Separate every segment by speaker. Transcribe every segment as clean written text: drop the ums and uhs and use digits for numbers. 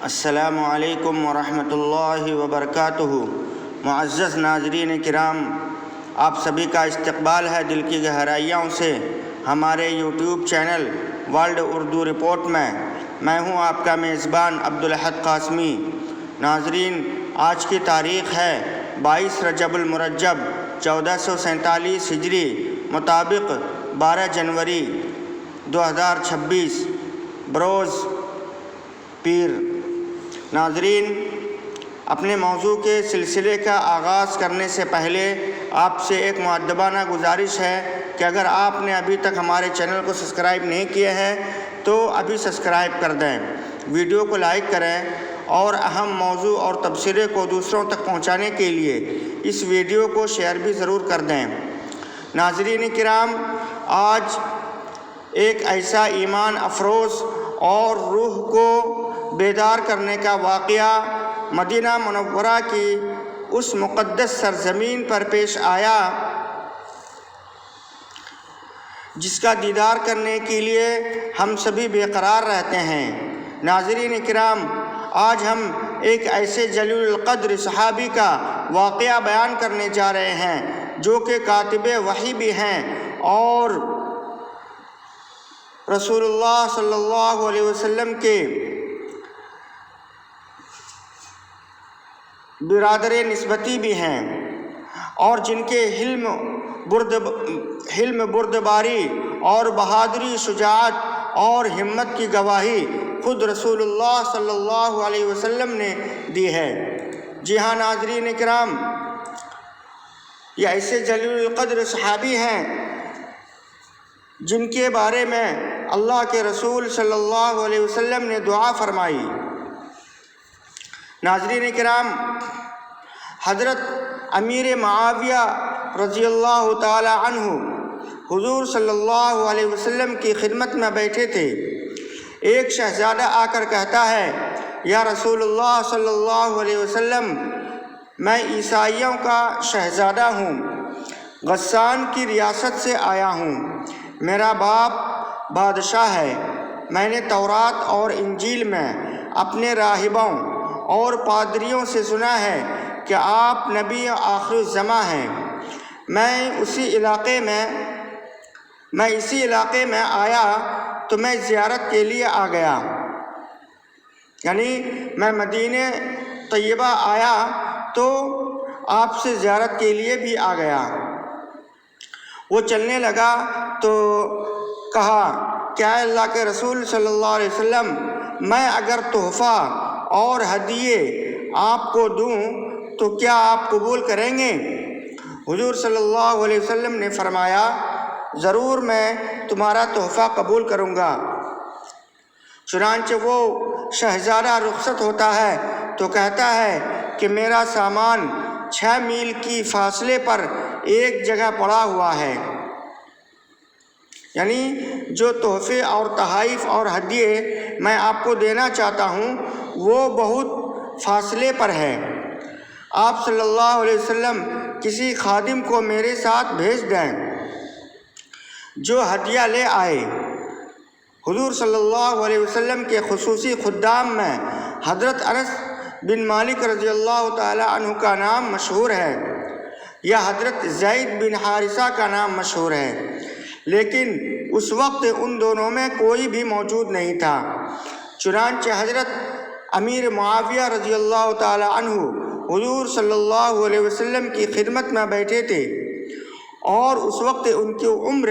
Speaker 1: السلام علیکم ورحمۃ اللہ وبرکاتہ۔ معزز ناظرین کرام، آپ سبھی کا استقبال ہے دل کی گہرائیوں سے ہمارے YouTube channel world Urdu report میں۔ میں ہوں آپ کا میزبان عبدالاحد قاسمی۔ ناظرین، آج کی تاریخ ہے 22 رجب المرجب 1447 ہجری، مطابق 12 جنوری 2026 بروز پیر۔ ناظرین، اپنے موضوع کے سلسلے کا آغاز کرنے سے پہلے آپ سے ایک مؤدبانہ گزارش ہے کہ اگر آپ نے ابھی تک ہمارے چینل کو سبسکرائب نہیں کیا ہے تو ابھی سبسکرائب کر دیں، ویڈیو کو لائک کریں اور اہم موضوع اور تبصرے کو دوسروں تک پہنچانے کے لیے اس ویڈیو کو شیئر بھی ضرور کر دیں۔ ناظرین کرام، آج ایک ایسا ایمان افروز اور روح کو بیدار کرنے کا واقعہ مدینہ منورہ کی اس مقدس سرزمین پر پیش آیا جس کا دیدار کرنے کے لیے ہم سبھی بے قرار رہتے ہیں۔ ناظرین کرام، آج ہم ایک ایسے جلیل القدر صحابی کا واقعہ بیان کرنے جا رہے ہیں جو کہ کاتب وحی بھی ہیں اور رسول اللہ صلی اللہ علیہ وسلم کے برادر نسبتی بھی ہیں، اور جن کے حلم بردباری اور بہادری، شجاعت اور ہمت کی گواہی خود رسول اللہ صلی اللہ علیہ وسلم نے دی ہے۔ جی ہاں ناظرین کرام، یہ ایسے جلیل القدر صحابی ہیں جن کے بارے میں اللہ کے رسول صلی اللہ علیہ وسلم نے دعا فرمائی۔ ناظرین کرام، حضرت امیر معاویہ رضی اللہ تعالی عنہ حضور صلی اللہ علیہ وسلم کی خدمت میں بیٹھے تھے۔ ایک شہزادہ آ کر کہتا ہے، یا رسول اللہ صلی اللہ علیہ وسلم، میں عیسائیوں کا شہزادہ ہوں، غسان کی ریاست سے آیا ہوں، میرا باپ بادشاہ ہے، میں نے تورات اور انجیل میں اپنے راہبوں اور پادریوں سے سنا ہے کہ آپ نبی آخر الزماں ہیں۔ میں اسی علاقے میں آیا تو میں زیارت کے لیے آ گیا، یعنی میں مدینہ طیبہ آیا تو آپ سے زیارت کے لیے بھی آ گیا۔ وہ چلنے لگا تو کہا، کیا اللہ کے رسول صلی اللہ علیہ وسلم، میں اگر تحفہ اور ہدیے آپ کو دوں تو کیا آپ قبول کریں گے؟ حضور صلی اللہ علیہ وسلم نے فرمایا، ضرور میں تمہارا تحفہ قبول کروں گا۔ چنانچہ وہ شہزادہ رخصت ہوتا ہے تو کہتا ہے کہ میرا سامان 6 میل کی فاصلے پر ایک جگہ پڑا ہوا ہے، یعنی جو تحفے اور تحائف اور ہدیے میں آپ کو دینا چاہتا ہوں وہ بہت فاصلے پر ہے۔ آپ صلی اللہ علیہ وسلم کسی خادم کو میرے ساتھ بھیج دیں جو ہدیہ لے آئے۔ حضور صلی اللہ علیہ وسلم کے خصوصی خدام میں حضرت انس بن مالک رضی اللہ تعالی عنہ کا نام مشہور ہے، یا حضرت زید بن حارثہ کا نام مشہور ہے، لیکن اس وقت ان دونوں میں کوئی بھی موجود نہیں تھا۔ چنانچہ حضرت امیر معاویہ رضی اللہ تعالی عنہ حضور صلی اللہ علیہ وسلم کی خدمت میں بیٹھے تھے، اور اس وقت ان کی عمر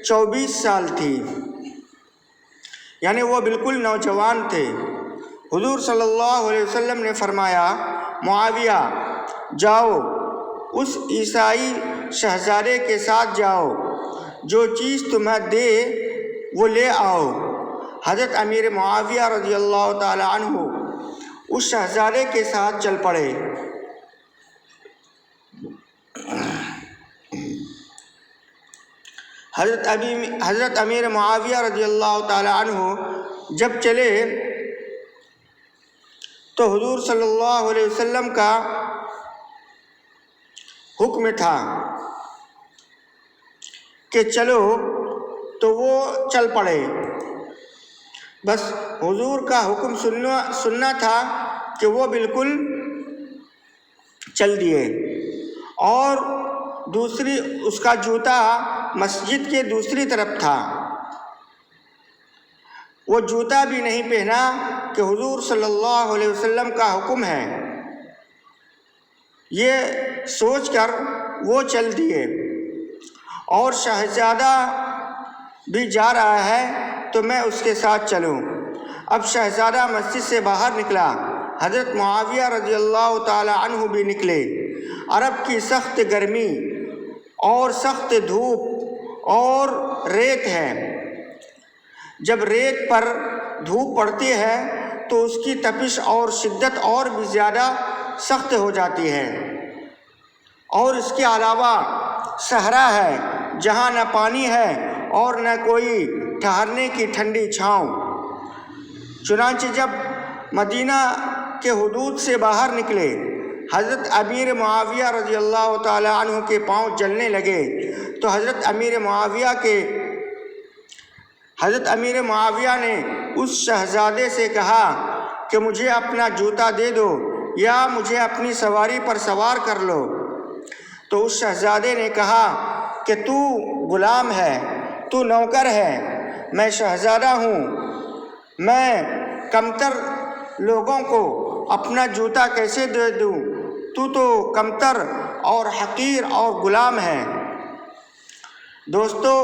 Speaker 1: 24 سال تھی، یعنی وہ بالکل نوجوان تھے۔ حضور صلی اللہ علیہ وسلم نے فرمایا، معاویہ جاؤ، اس عیسائی شہزادے کے ساتھ جاؤ، جو چیز تمہیں دے وہ لے آؤ۔ حضرت امیر معاویہ رضی اللہ تعالی عنہ اس شہزادے کے ساتھ چل پڑے۔ حضرت امیر معاویہ رضی اللہ تعالی عنہ جب چلے تو حضور صلی اللہ علیہ وسلم کا حکم تھا کہ چلو، تو وہ چل پڑے۔ بس حضور کا حکم سننا تھا کہ وہ بالکل چل دیے، اور دوسری اس کا جوتا مسجد کے دوسری طرف تھا، وہ جوتا بھی نہیں پہنا کہ حضور صلی اللہ علیہ وسلم کا حکم ہے، یہ سوچ کر وہ چل دیے۔ اور شہزادہ بھی جا رہا ہے تو میں اس کے ساتھ چلوں۔ اب شہزادہ مسجد سے باہر نکلا، حضرت معاویہ رضی اللہ تعالی عنہ بھی نکلے۔ عرب کی سخت گرمی اور سخت دھوپ اور ریت ہے، جب ریت پر دھوپ پڑتی ہے تو اس کی تپش اور شدت اور بھی زیادہ سخت ہو جاتی ہے، اور اس کے علاوہ صحرا ہے جہاں نہ پانی ہے اور نہ کوئی ٹھہرنے کی ٹھنڈی چھاؤں۔ چنانچہ جب مدینہ کے حدود سے باہر نکلے، حضرت امیر معاویہ رضی اللہ تعالی عنہ کے پاؤں جلنے لگے تو حضرت امیر معاویہ نے اس شہزادے سے کہا کہ مجھے اپنا جوتا دے دو یا مجھے اپنی سواری پر سوار کر لو۔ تو اس شہزادے نے کہا کہ تو غلام ہے، تو نوکر ہے، میں شہزادہ ہوں، میں کمتر لوگوں کو اپنا جوتا کیسے دے دوں؟ تو کمتر اور حقیر اور غلام ہے۔ دوستو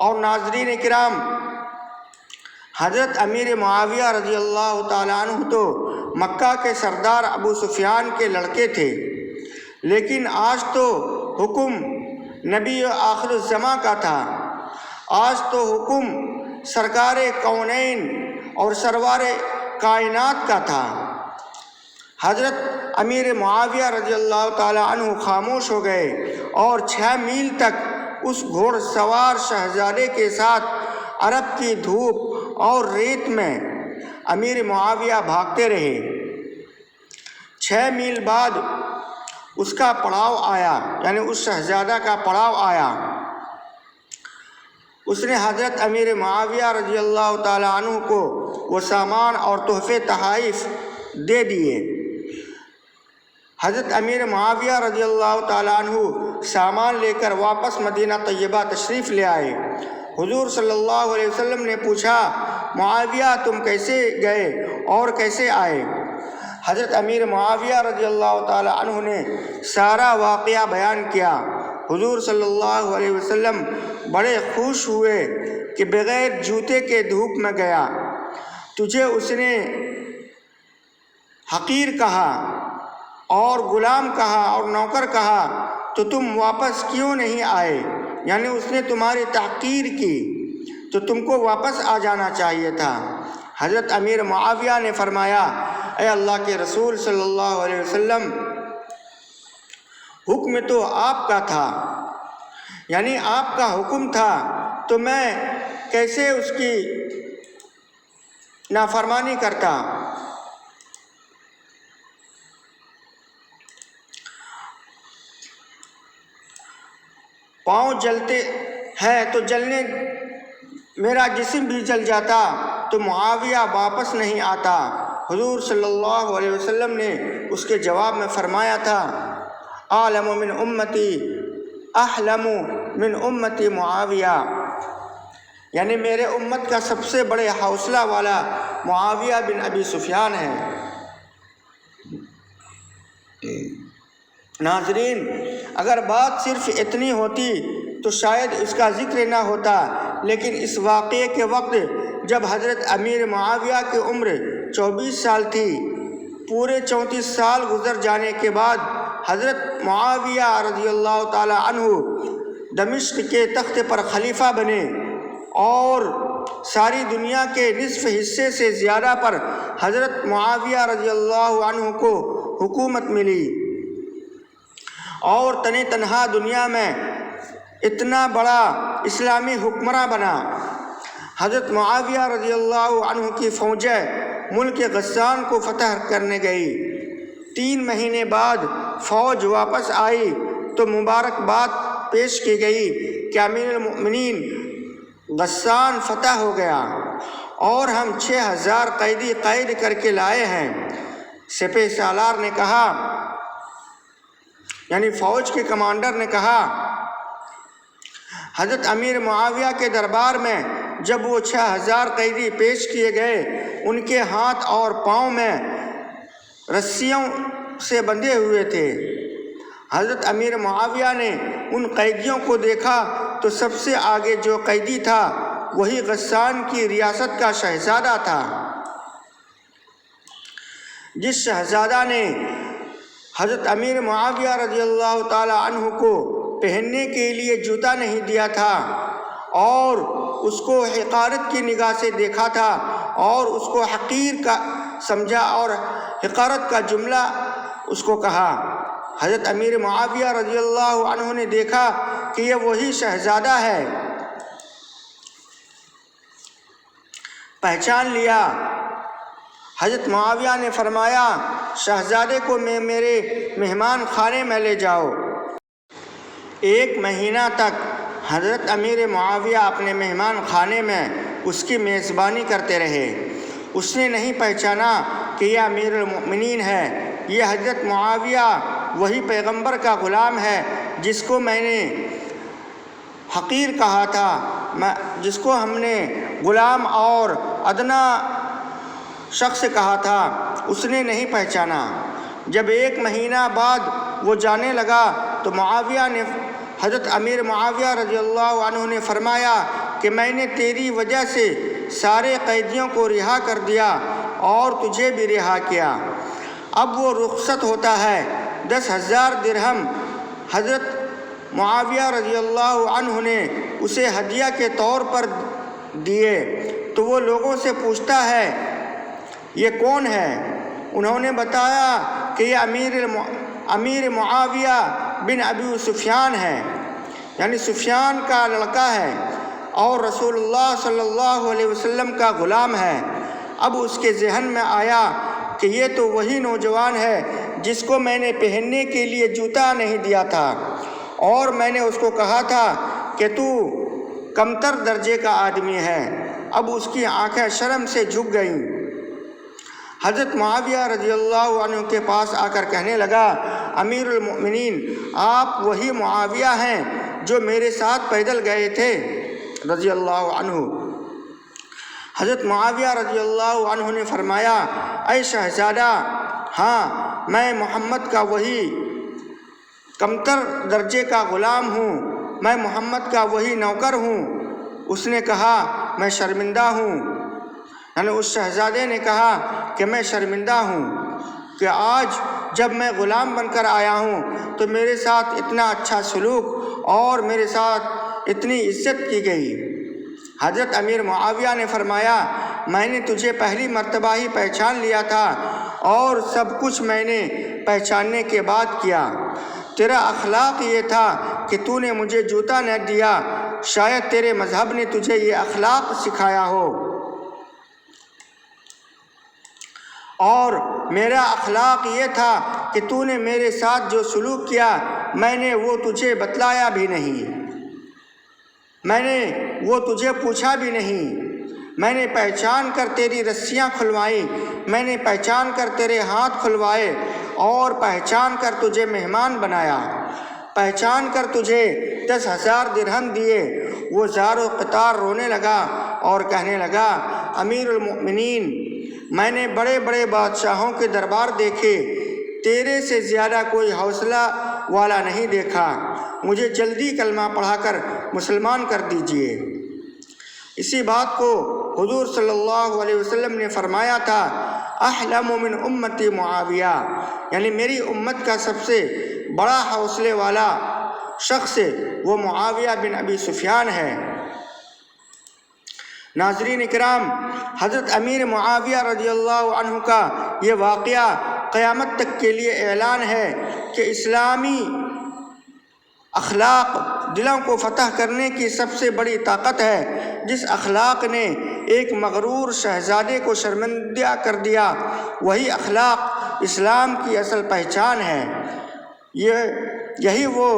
Speaker 1: اور ناظرین کرام، حضرت امیر معاویہ رضی اللہ تعالیٰ عنہ تو مکہ کے سردار ابو سفیان کے لڑکے تھے، لیکن آج تو حکم نبی آخر الزماں کا تھا، آج تو حکم سرکار کونین اور سرور کائنات کا تھا۔ حضرت امیر معاویہ رضی اللہ تعالیٰ عنہ خاموش ہو گئے اور 6 میل تک اس گھوڑ سوار شہزادے کے ساتھ عرب کی دھوپ اور ریت میں امیر معاویہ بھاگتے رہے۔ 6 میل بعد اس کا پڑاؤ آیا، یعنی اس شہزادہ کا پڑاؤ آیا۔ اس نے حضرت امیر معاویہ رضی اللہ تعالیٰ عنہ کو وہ سامان اور تحفے تحائف دے دیے۔ حضرت امیر معاویہ رضی اللہ تعالیٰ عنہ سامان لے کر واپس مدینہ طیبہ تشریف لے آئے۔ حضور صلی اللہ علیہ وسلم نے پوچھا، معاویہ تم کیسے گئے اور کیسے آئے؟ حضرت امیر معاویہ رضی اللہ تعالیٰ عنہ نے سارا واقعہ بیان کیا۔ حضور صلی اللہ علیہ وسلم بڑے خوش ہوئے کہ بغیر جوتے کے دھوپ میں گیا، تجھے اس نے حقیر کہا اور غلام کہا اور نوکر کہا تو تم واپس کیوں نہیں آئے؟ یعنی اس نے تمہاری تحقیر کی تو تم کو واپس آ جانا چاہیے تھا۔ حضرت امیر معاویہ نے فرمایا، اے اللہ کے رسول صلی اللہ علیہ وسلم، حکم تو آپ کا تھا، یعنی آپ کا حکم تھا، تو میں کیسے اس کی نافرمانی کرتا؟ پاؤں جلتے ہیں تو جلنے، میرا جسم بھی جل جاتا تو معاویہ واپس نہیں آتا۔ حضور صلی اللہ علیہ وسلم نے اس کے جواب میں فرمایا تھا، اعلم من امتی احلم من امتی معاویہ، یعنی میرے امت کا سب سے بڑے حوصلہ والا معاویہ بن ابی سفیان ہے۔ ناظرین، اگر بات صرف اتنی ہوتی تو شاید اس کا ذکر نہ ہوتا، لیکن اس واقعے کے وقت جب حضرت امیر معاویہ کی عمر 24 سال تھی، پورے 34 سال گزر جانے کے بعد حضرت معاویہ رضی اللہ تعالی عنہ دمشق کے تخت پر خلیفہ بنے اور ساری دنیا کے نصف حصے سے زیادہ پر حضرت معاویہ رضی اللہ عنہ کو حکومت ملی، اور تنہا دنیا میں اتنا بڑا اسلامی حکمراں بنا۔ حضرت معاویہ رضی اللہ عنہ کی فوجیں ملک غسان کو فتح کرنے گئی۔ 3 مہینے بعد فوج واپس آئی تو مبارکباد پیش کی گئی کہ امیر المؤمنین غسان فتح ہو گیا، اور ہم 6000 قیدی قید کر کے لائے ہیں۔ سپہ سالار نے کہا، یعنی فوج کے کمانڈر نے کہا، حضرت امیر معاویہ کے دربار میں جب وہ 6000 قیدی پیش کیے گئے، ان کے ہاتھ اور پاؤں میں رسیوں سے بندھے ہوئے تھے۔ حضرت امیر معاویہ نے ان قیدیوں کو دیکھا تو سب سے آگے جو قیدی تھا وہی غسان کی ریاست کا شہزادہ تھا۔ جس شہزادہ نے حضرت امیر معاویہ رضی اللہ تعالی عنہ کو پہننے کے لیے جوتا نہیں دیا تھا اور اس کو حقارت کی نگاہ سے دیکھا تھا اور اس کو حقیر کا سمجھا اور حقارت کا جملہ اس کو کہا، حضرت امیر معاویہ رضی اللہ عنہ نے دیکھا کہ یہ وہی شہزادہ ہے، پہچان لیا۔ حضرت معاویہ نے فرمایا، شہزادے کو میرے مہمان خانے میں لے جاؤ۔ 1 مہینہ تک حضرت امیر معاویہ اپنے مہمان خانے میں اس کی میزبانی کرتے رہے۔ اس نے نہیں پہچانا کہ یہ امیر المؤمنین ہے، یہ حضرت معاویہ وہی پیغمبر کا غلام ہے جس کو میں نے حقیر کہا تھا، جس کو ہم نے غلام اور ادنا شخص کہا تھا۔ اس نے نہیں پہچانا۔ جب 1 مہینہ بعد وہ جانے لگا تو معاویہ نے حضرت امیر معاویہ رضی اللہ عنہ نے فرمایا کہ میں نے تیری وجہ سے سارے قیدیوں کو رہا کر دیا اور تجھے بھی رہا کیا۔ اب وہ رخصت ہوتا ہے۔ 10,000 درہم حضرت معاویہ رضی اللہ عنہ نے اسے ہدیہ کے طور پر دیے تو وہ لوگوں سے پوچھتا ہے، یہ کون ہے؟ انہوں نے بتایا کہ یہ امیر معاویہ بن ابی سفیان ہے، یعنی سفیان کا لڑکا ہے اور رسول اللہ صلی اللہ علیہ وسلم کا غلام ہے۔ اب اس کے ذہن میں آیا کہ یہ تو وہی نوجوان ہے جس کو میں نے پہننے کے لیے جوتا نہیں دیا تھا اور میں نے اس کو کہا تھا کہ تو کمتر درجے کا آدمی ہے۔ اب اس کی آنکھیں شرم سے جھک گئیں۔ حضرت معاویہ رضی اللہ عنہ کے پاس آ کر کہنے لگا، امیر المؤمنین، آپ وہی معاویہ ہیں جو میرے ساتھ پیدل گئے تھے رضی اللہ عنہ۔ حضرت معاویہ رضی اللہ عنہ نے فرمایا، اے شہزادہ، ہاں میں محمد کا وہی کمتر درجے کا غلام ہوں، میں محمد کا وہی نوکر ہوں۔ اس نے کہا، میں شرمندہ ہوں، یعنی اس شہزادے نے کہا کہ میں شرمندہ ہوں کہ آج جب میں غلام بن کر آیا ہوں تو میرے ساتھ اتنا اچھا سلوک اور میرے ساتھ اتنی عزت کی گئی۔ حضرت امیر معاویہ نے فرمایا، میں نے تجھے پہلی مرتبہ ہی پہچان لیا تھا اور سب کچھ میں نے پہچاننے کے بعد کیا۔ تیرا اخلاق یہ تھا کہ تو نے مجھے جوتا نہ دیا، شاید تیرے مذہب نے تجھے یہ اخلاق سکھایا ہو، اور میرا اخلاق یہ تھا کہ تو نے میرے ساتھ جو سلوک کیا میں نے وہ تجھے بتلایا بھی نہیں، میں نے وہ تجھے پوچھا بھی نہیں۔ میں نے پہچان کر تیری رسیاں کھلوائیں، میں نے پہچان کر تیرے ہاتھ کھلوائے اور پہچان کر تجھے مہمان بنایا، پہچان کر تجھے 10,000 درہم دیے۔ وہ زار و قطار رونے لگا اور کہنے لگا، امیر المؤمنین، میں نے بڑے بڑے بادشاہوں کے دربار دیکھے، تیرے سے زیادہ کوئی حوصلہ والا نہیں دیکھا، مجھے جلدی کلمہ پڑھا کر مسلمان کر دیجئے۔ اسی بات کو حضور صلی اللہ علیہ وسلم نے فرمایا تھا، احلم من امتی معاویہ، یعنی میری امت کا سب سے بڑا حوصلے والا شخص وہ معاویہ بن ابی سفیان ہے۔ ناظرین کرام، حضرت امیر معاویہ رضی اللہ عنہ کا یہ واقعہ قیامت تک کے لیے اعلان ہے کہ اسلامی اخلاق دلوں کو فتح کرنے کی سب سے بڑی طاقت ہے۔ جس اخلاق نے ایک مغرور شہزادے کو شرمندہ کر دیا، وہی اخلاق اسلام کی اصل پہچان ہے۔ یہی وہ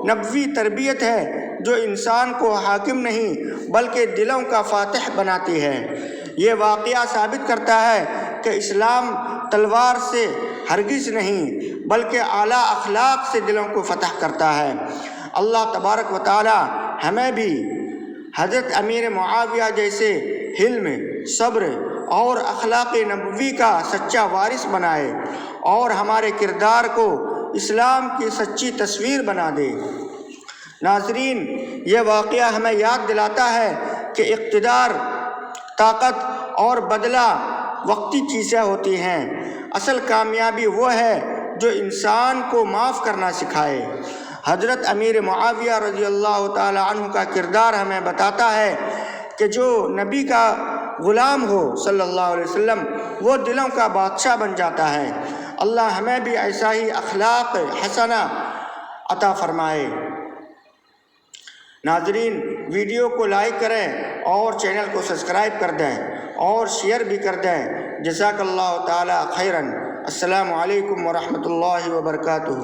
Speaker 1: نبوی تربیت ہے جو انسان کو حاکم نہیں بلکہ دلوں کا فاتح بناتی ہے۔ یہ واقعہ ثابت کرتا ہے کہ اسلام تلوار سے ہرگز نہیں بلکہ اعلیٰ اخلاق سے دلوں کو فتح کرتا ہے۔ اللہ تبارک و تعالی ہمیں بھی حضرت امیر معاویہ جیسے حلم، صبر اور اخلاق نبوی کا سچا وارث بنائے اور ہمارے کردار کو اسلام کی سچی تصویر بنا دے۔ ناظرین، یہ واقعہ ہمیں یاد دلاتا ہے کہ اقتدار، طاقت اور بدلہ وقتی چیزیں ہوتی ہیں، اصل کامیابی وہ ہے جو انسان کو معاف کرنا سکھائے۔ حضرت امیر معاویہ رضی اللہ تعالی عنہ کا کردار ہمیں بتاتا ہے کہ جو نبی کا غلام ہو صلی اللہ علیہ وسلم وہ دلوں کا بادشاہ بن جاتا ہے۔ اللہ ہمیں بھی ایسا ہی اخلاق حسنہ عطا فرمائے۔ ناظرین، ویڈیو کو لائک کریں اور چینل کو سبسکرائب کر دیں اور شیئر بھی کر دیں۔ جزاک اللہ تعالی خیراً۔ السلام علیکم ورحمۃ اللہ وبرکاتہ۔